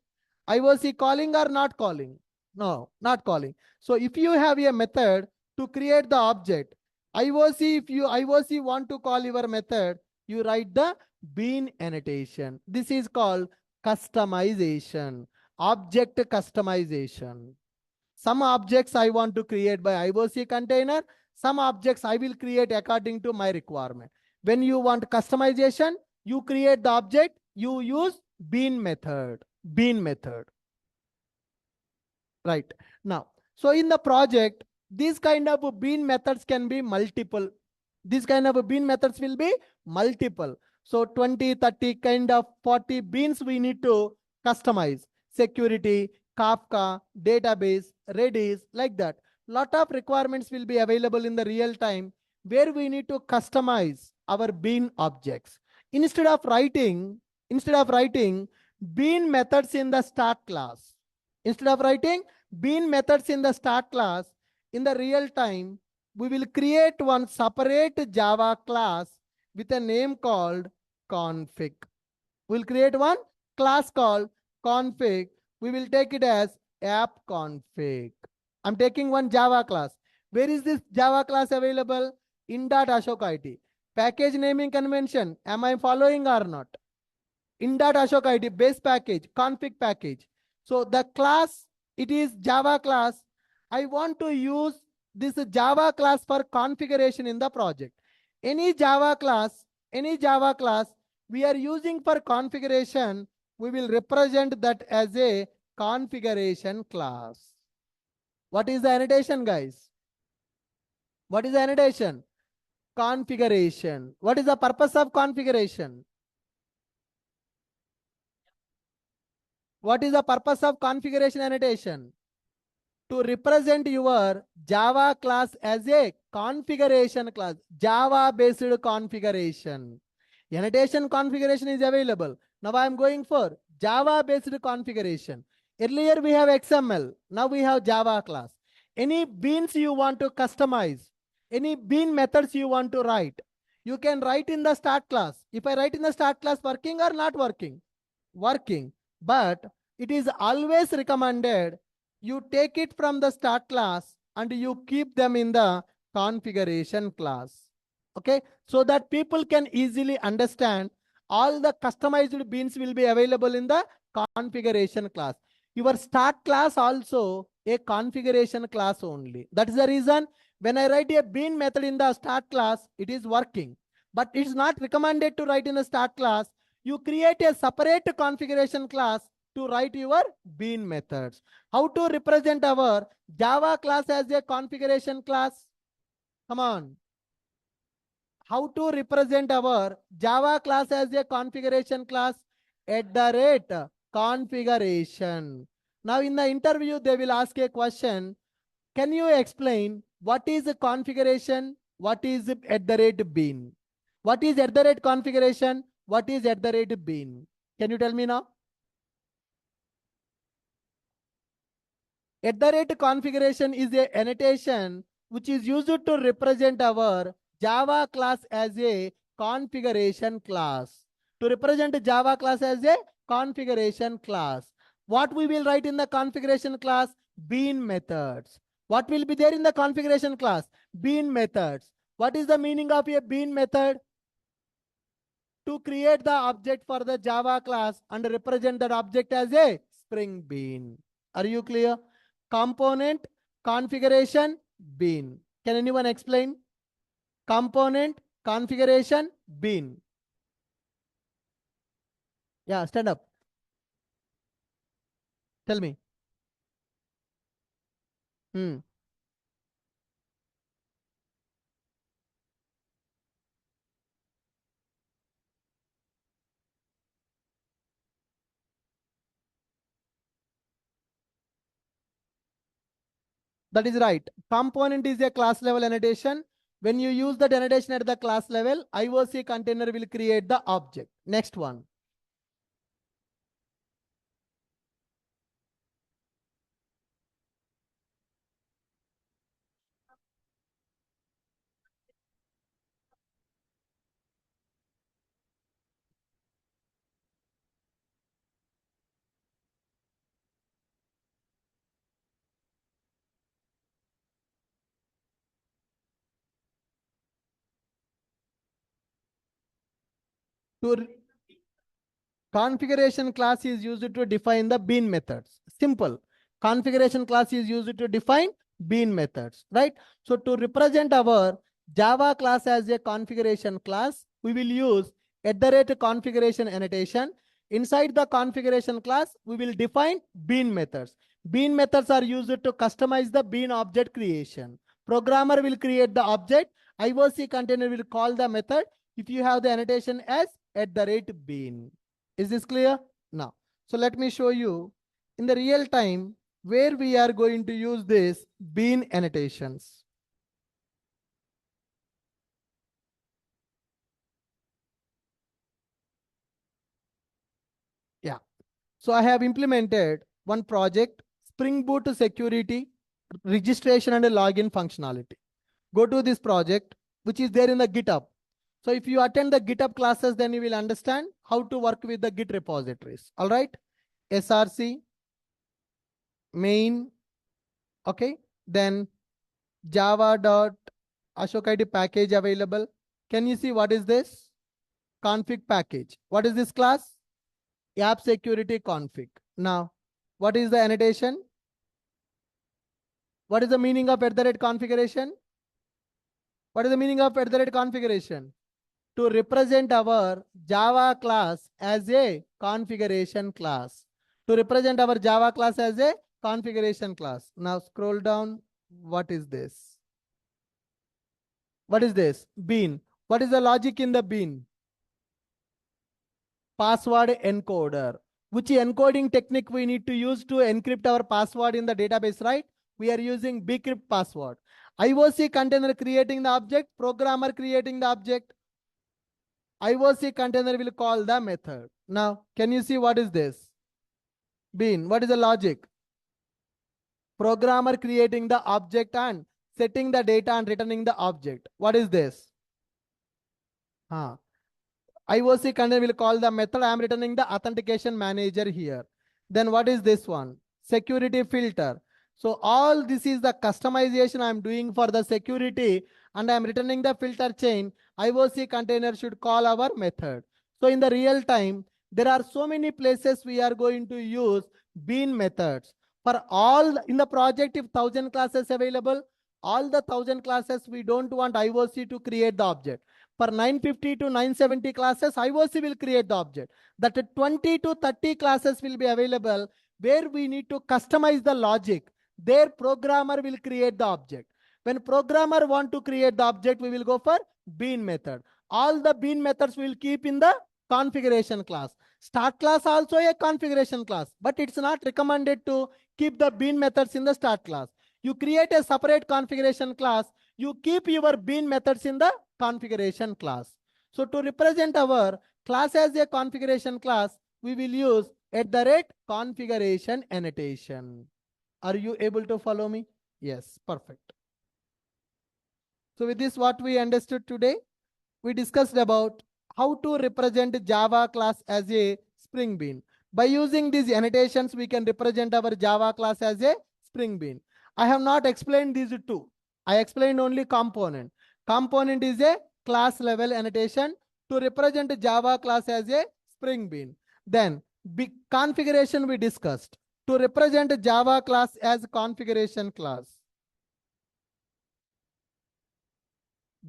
IOC calling or not calling? No, not calling. So if you have a method to create the object, IOC, if you IOC want to call your method, you write the bean annotation. This is called customization, object customization. Some objects I want to create by IOC container. Some objects I will create according to my requirement. When you want customization, you create the object, you use bean method. Bean method. Right. Now, so in the project, these kind of bean methods can be multiple. These kind of bean methods will be multiple. So 20, 30, kind of 40 beans we need to customize. Security, Kafka, database, Redis, like that. Lot of requirements will be available in the real time where we need to customize our bean objects. Instead of writing bean methods in the start class, instead of writing bean methods in the start class, in the real time, we will create one separate Java class with a name called config. We'll create one class called config. We will take it as app config. I'm taking one Java class. Where is this Java class available? In.ashok IT. Package naming convention. Am I following or not? In.ashok IT base package, config package. So the class, it is Java class. I want to use this Java class for configuration in the project. Any Java class we are using for configuration, we will represent that as a configuration class. What is the annotation, guys? What is the annotation? Configuration. What is the purpose of configuration? What is the purpose of configuration annotation? To represent your Java class as a configuration class, Java based configuration. Annotation configuration is available. Now I am going for Java based configuration. Earlier we have XML. Now we have Java class. Any beans you want to customize, any bean methods you want to write, you can write in the start class. If I write in the start class, working or not working? Working. But it is always recommended you take it from the start class and you keep them in the configuration class. Okay, so that people can easily understand, all the customized beans will be available in the configuration class. Your start class also a configuration class only. That is the reason when I write a bean method in the start class, it is working. But it's not recommended to write in the start class. You create a separate configuration class to write your bean methods. How to represent our Java class as a configuration class? Come on. How to represent our Java class as a configuration class? At the rate configuration. Now in the interview, they will ask a question. Can you explain what is a configuration? What is at the rate bean? What is at the rate configuration? What is at the rate bean? Can you tell me now? At the rate configuration is a annotation which is used to represent our Java class as a configuration class. To represent Java class as a configuration class. What we will write in the configuration class? Bean methods. What will be there in the configuration class? Bean methods. What is the meaning of a bean method? To create the object for the Java class and represent that object as a Spring Bean. Are you clear? Component, configuration, bean. Can anyone explain? Component, configuration, bean. Yeah, stand up. Tell me. That is right. Component is a class level annotation. When you use the annotation at the class level, IOC container will create the object. Next one. To Configuration class is used to define the bean methods. Simple. Configuration class is used to define bean methods, right? So to represent our Java class as a configuration class, we will use at the rate configuration annotation. Inside the configuration class, we will define bean methods. Bean methods are used to customize the bean object creation. Programmer will create the object. IOC container will call the method if you have the annotation as at the rate bean. Is this clear? Now, so let me show you in the real time where we are going to use this bean annotations. Yeah. So I have implemented one project, Spring Boot security, registration and login functionality. Go to this project, which is there in the GitHub. So if you attend the GitHub classes, then you will understand how to work with the Git repositories. All right. SRC, main, okay. Then Java.Ashok ID package available. Can you see what is this? Config package. What is this class? App security config. Now, what is the annotation? What is the meaning of at the rate configuration? What is the meaning of at the rate configuration? To represent our Java class as a configuration class. To represent our Java class as a configuration class. Now scroll down. What is this? What is this? Bean. What is the logic in the bean? Password encoder. Which encoding technique we need to use to encrypt our password in the database, right? We are using bcrypt password. IOC container creating the object, programmer creating the object. IOC container will call the method. Now, can you see what is this? Bean. What is the logic? Programmer creating the object and setting the data and returning the object. What is this? IOC container will call the method. I am returning the authentication manager here. Then what is this one? Security filter. So all this is the customization I am doing for the security and I am returning the filter chain, IOC container should call our method. So in the real time, there are so many places we are going to use bean methods. For all in the project, if 1000 classes available, all the 1000 classes, we don't want IOC to create the object. For 950 to 970 classes, IOC will create the object. That 20 to 30 classes will be available where we need to customize the logic. Their programmer will create the object. When programmer want to create the object, we will go for bean method. All the bean methods we will keep in the configuration class. Start class also a configuration class, but it's not recommended to keep the bean methods in the start class. You create a separate configuration class. You keep your bean methods in the configuration class. So to represent our class as a configuration class, we will use @configuration annotation. Are you able to follow me? Yes, perfect. So with this, what we understood today, we discussed about how to represent Java class as a Spring Bean. By using these annotations, we can represent our Java class as a Spring Bean. I have not explained these two. I explained only component. Component is a class level annotation to represent Java class as a Spring Bean. Then configuration we discussed to represent Java class as configuration class.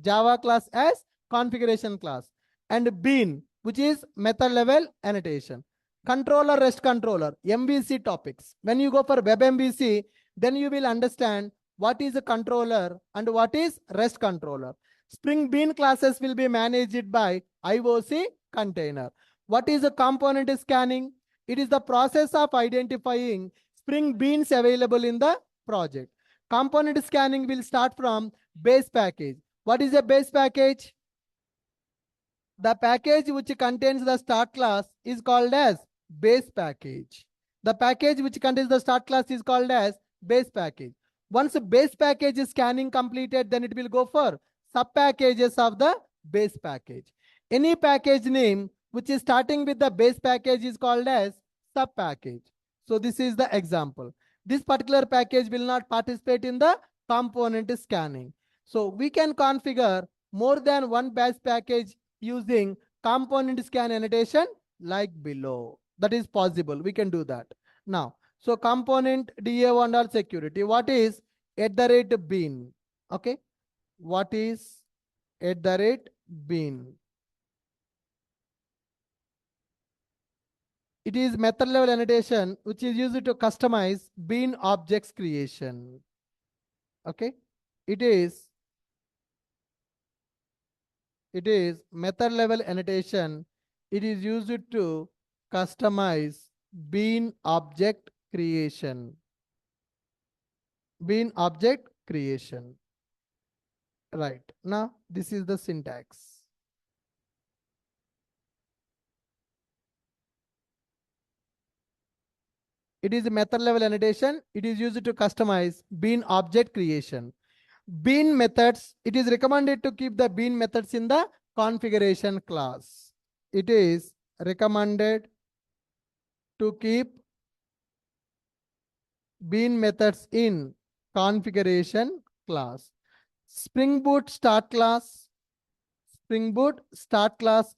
Java class as configuration class, and bean, which is method level annotation. Controller, REST controller, MVC topics. When you go for web MVC, then you will understand what is a controller and what is REST controller. Spring Bean classes will be managed by IOC container. What is a component scanning? It is the process of identifying Spring Beans available in the project. Component scanning will start from base package. What is a base package? The package which contains the start class is called as base package. The package which contains the start class is called as base package. Once base package is scanning completed, then it will go for sub packages of the base package. Any package name which is starting with the base package is called as sub package. So this is the example. This particular package will not participate in the component scanning. So we can configure more than one base package using component scan annotation like below. That is possible. We can do that. Now, so component DA1 security. What is @bean? Okay. What is @bean? It is method level annotation which is used to customize bean objects creation. Okay. It is method level annotation. It is used to customize bean object creation. Bean object creation. Right. Now, this is the syntax. It is a method level annotation. It is used to customize bean object creation. Bean methods, it is recommended to keep the bean methods in the configuration class. It is recommended to keep bean methods in configuration class. Spring Boot start class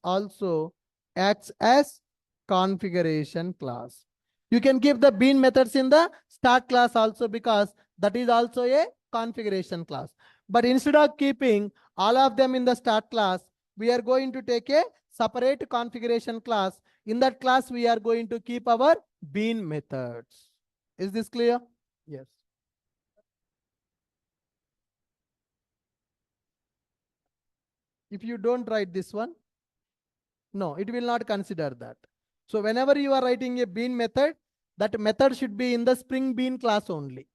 also acts as configuration class. You can keep the bean methods in the start class also because that is also a configuration class. But instead of keeping all of them in the start class, we are going to take a separate configuration class. In that class, we are going to keep our bean methods. Is this clear? Yes. If you don't write this one, no, it will not consider that. So whenever you are writing a bean method, that method should be in the Spring Bean class only.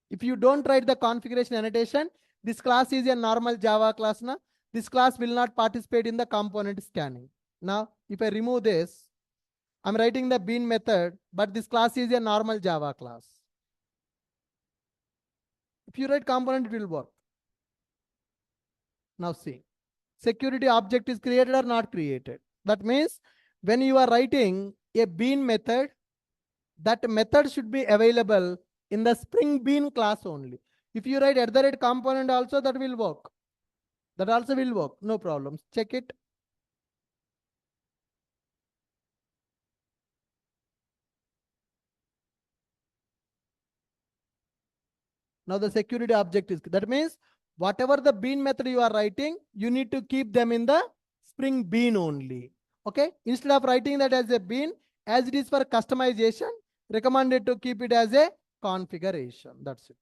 If you don't write the configuration annotation, this class is a normal Java class. Now, this class will not participate in the component scanning. Now, if I remove this, I'm writing the bean method, but this class is a normal Java class. If you write component, it will work. Now see, security object is created or not created. That means when you are writing a bean method, that method should be available in the Spring Bean class only. If you write @component also, that will work. That also will work. No problems. Check it. Now the security object is, that means whatever the bean method you are writing, you need to keep them in the Spring Bean only. Okay. Instead of writing that as a bean, as it is for customization, recommended to keep it as a configuration. That's it.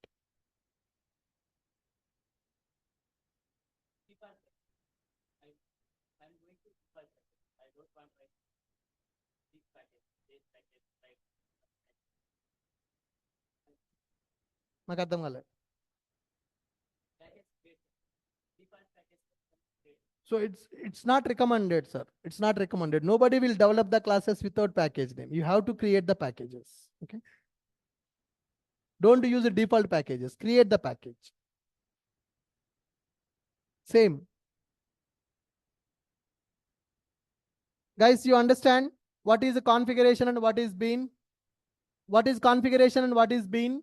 నాకు అర్థం కాలేదు. So it's not recommended, sir. It's not recommended. Nobody will develop the classes without package name. You have to create the packages. Okay. Don't use the default packages. Create the package. Same. Guys, you understand what is the configuration and what is bean? What is configuration and what is bean?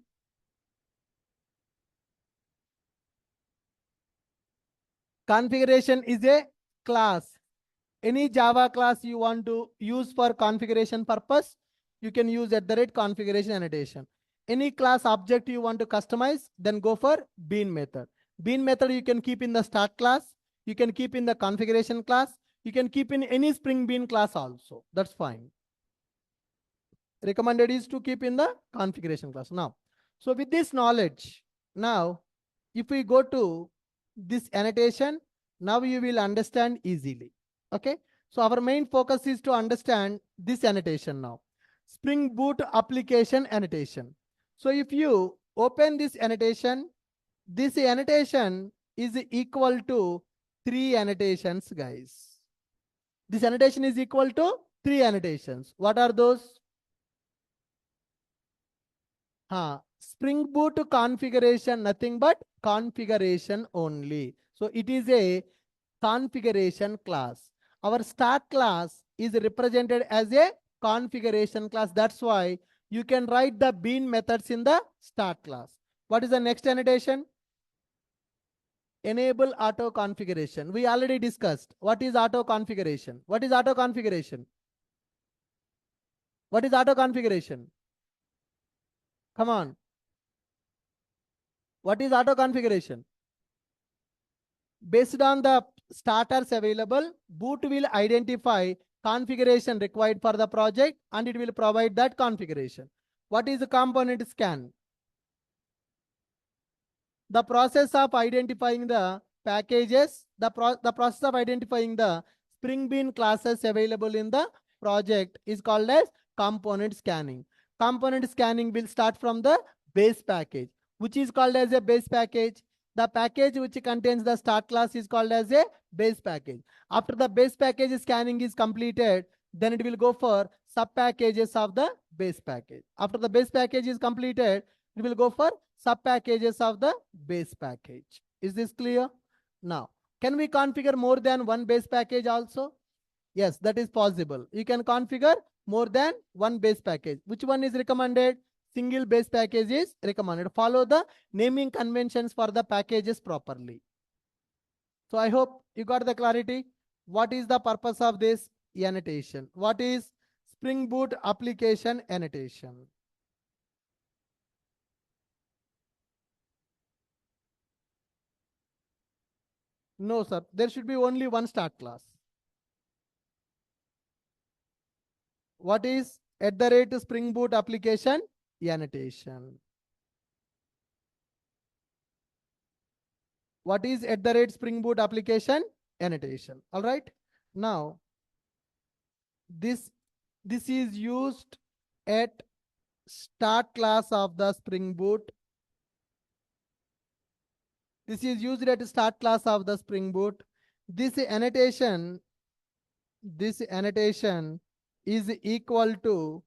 Configuration is a class. Any Java class you want to use for configuration purpose, you can use @configuration annotation. Any class object you want to customize, then go for bean method. Bean method you can keep in the start class. You can keep in the configuration class. You can keep in any Spring Bean class also. That's fine. Recommended is to keep in the configuration class. Now, so with this knowledge, now if we go to this annotation, now you will understand easily. Okay. So our main focus is to understand this annotation now. Spring Boot application annotation. So if you open this annotation is equal to 3 annotations, guys. This annotation is equal to 3 annotations. What are those? Spring Boot configuration, nothing but configuration only. So it is a configuration class. Our start class is represented as a configuration class. That's why you can write the bean methods in the start class. What is the next annotation? Enable auto configuration. We already discussed. What is auto configuration? What is auto configuration? What is auto configuration? Come on. What is auto configuration? Based on the starters available, Boot will identify configuration required for the project and it will provide that configuration. What is the component scan? The process of identifying the packages, the process of identifying the Spring Bean classes available in the project is called as component scanning. Component scanning will start from the base package, which is called as a base package. The package which contains the start class is called as a base package. After the base package scanning is completed, then it will go for sub packages of the base package. After the base package is completed, it will go for sub packages of the base package. Is this clear? Now, can we configure more than one base package also? Yes, that is possible. You can configure more than one base package. Which one is recommended? Single base package is recommended. Follow the naming conventions for the packages properly. So I hope you got the clarity. What is the purpose of this annotation? What is Spring Boot application annotation? No, sir. There should be only one start class. What is @Spring Boot application annotation? What is @Spring Boot application annotation? All right. Now, this is used at start class of the Spring Boot. This is used at start class of the Spring Boot. This annotation is equal to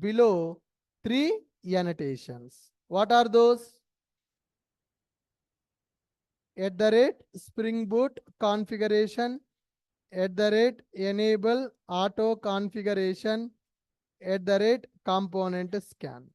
below 3 annotations. What are those? @Spring Boot configuration, @enable auto configuration, @component scan.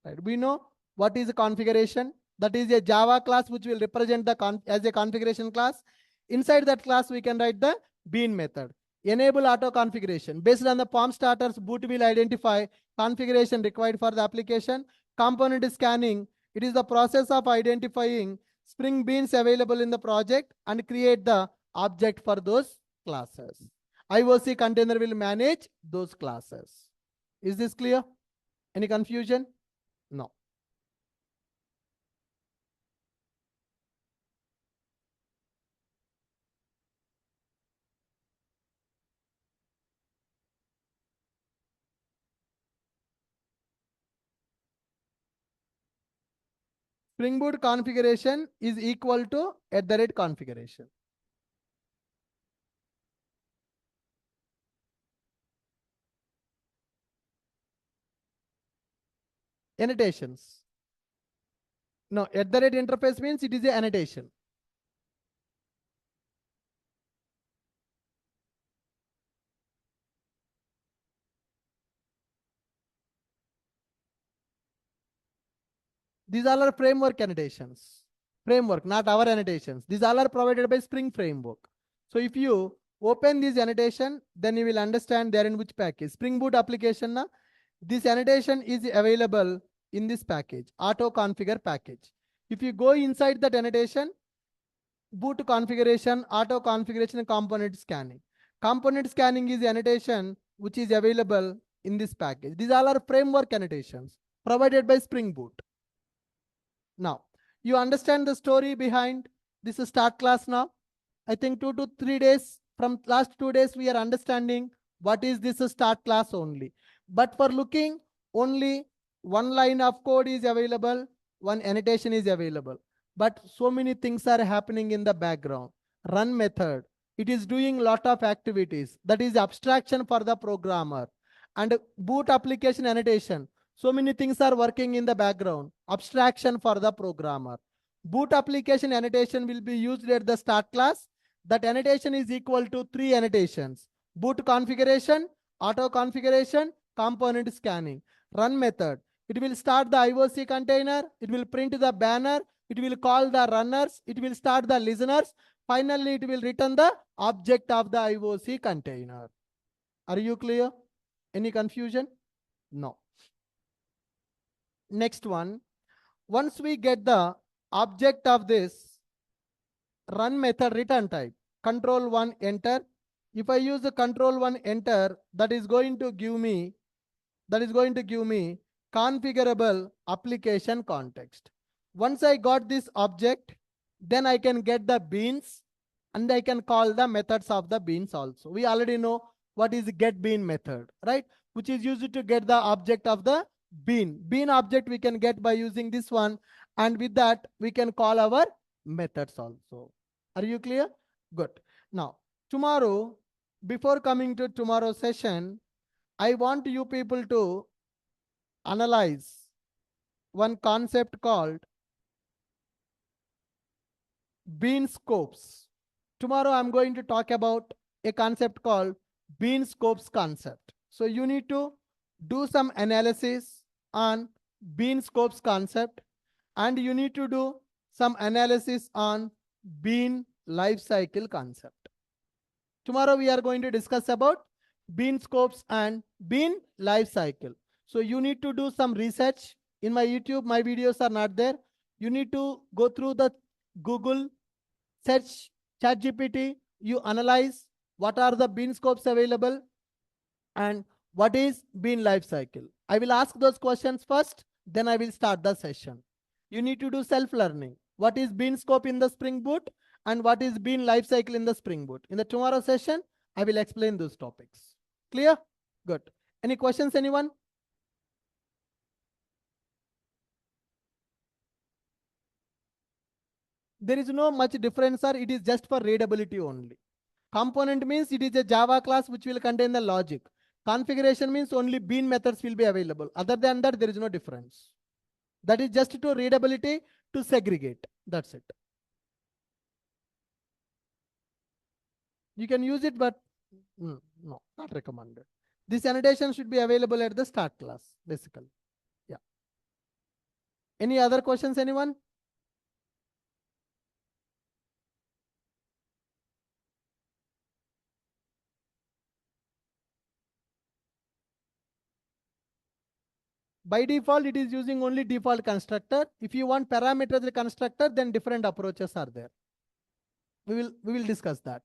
Right. We know what is configuration. That is a Java class which will represent the as a configuration class. Inside that class, we can write the bean method. Enable auto configuration. Based on the POM starters, boot will identify configuration required for the application. Component scanning. It is the process of identifying Spring Beans available in the project and create the object for those classes. IOC container will manage those classes. Is this clear? Any confusion? No. Spring Boot configuration is equal to @configuration. Annotations. No, @interface means it is a annotation. These all are framework annotations. Framework, not our annotations. These all are provided by Spring Framework. So if you open this annotation, then you will understand they are in which package. Spring Boot application, this annotation is available in this package, auto configure package. If you go inside that annotation, boot configuration, auto configuration, and component scanning. Component scanning is the annotation which is available in this package. These all are framework annotations provided by Spring Boot. Now, you understand the story behind this start class now? I think 2 to 3 days, from last 2 days, we are understanding what is this start class only. But for looking, only one line of code is available, one annotation is available. But so many things are happening in the background. Run method, it is doing lot of activities. That is abstraction for the programmer. And boot application annotation, so many things are working in the background. Abstraction for the programmer. Boot application annotation will be used at the start class. That annotation is equal to 3 annotations. Boot configuration, auto configuration, component scanning. Run method. It will start the IOC container. It will print the banner. It will call the runners. It will start the listeners. Finally, it will return the object of the IOC container. Are you clear? Any confusion? No. Next one. Once we get the object of this run method return type, control1 enter. If I use the control1 enter, that is going to give me configurable application context. Once I got this object, then I can get the beans and I can call the methods of the beans also. We already know what is the get bean method, right? Which is used to get the object of the bean. Bean object we can get by using this one, and with that we can call our methods also. Are you clear? Good. Now, tomorrow, before coming to tomorrow's session, I want you people to analyze one concept called bean scopes. Tomorrow I'm going to talk about a concept called bean scopes concept. So you need to do some analysis on bean scopes concept, and you need to do some analysis on bean life cycle concept. Tomorrow we are going to discuss about bean scopes and bean life cycle. So you need to do some research. In my YouTube, my videos are not there. You need to go through the Google, search ChatGPT, you analyze what are the bean scopes available and what is bean life cycle. I will ask those questions first, then I will start the session. You need to do self-learning. What is bean scope in the Spring Boot and what is bean life cycle in the Spring Boot. In the tomorrow session, I will explain those topics. Clear? Good. Any questions, anyone? There is no much difference, sir. It is just for readability only. Component means it is a Java class which will contain the logic. Configuration means only bean methods will be available. Other than that, there is no difference. That is just to readability, to segregate. That's it. You can use it, but no, not recommended. This annotation should be available at the start class, basically. Yeah. Any other questions, anyone? By default, it is using only default constructor. If you want parameterized constructor, then different approaches are there. We will discuss that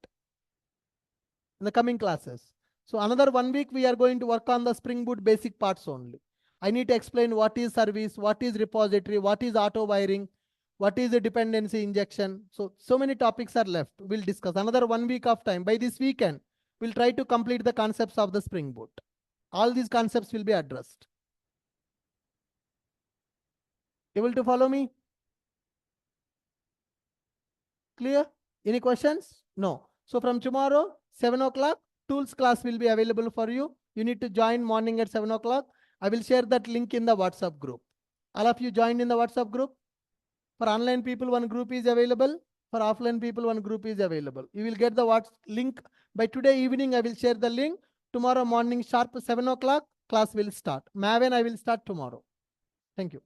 in the coming classes. So another 1 week, we are going to work on the Spring Boot basic parts only. I need to explain what is service, what is repository, what is auto wiring, what is the dependency injection. So many topics are left. We'll discuss another 1 week of time. By this weekend, we'll try to complete the concepts of the Spring Boot. All these concepts will be addressed. Able to follow me? Clear? Any questions? No. So from tomorrow, 7 o'clock, tools class will be available for you. You need to join morning at 7 o'clock. I will share that link in the WhatsApp group. All of you joined in the WhatsApp group. For online people, one group is available. For offline people, one group is available. You will get the link by today evening. I will share the link. Tomorrow morning, sharp 7 o'clock, class will start. Maven, I will start tomorrow. Thank you.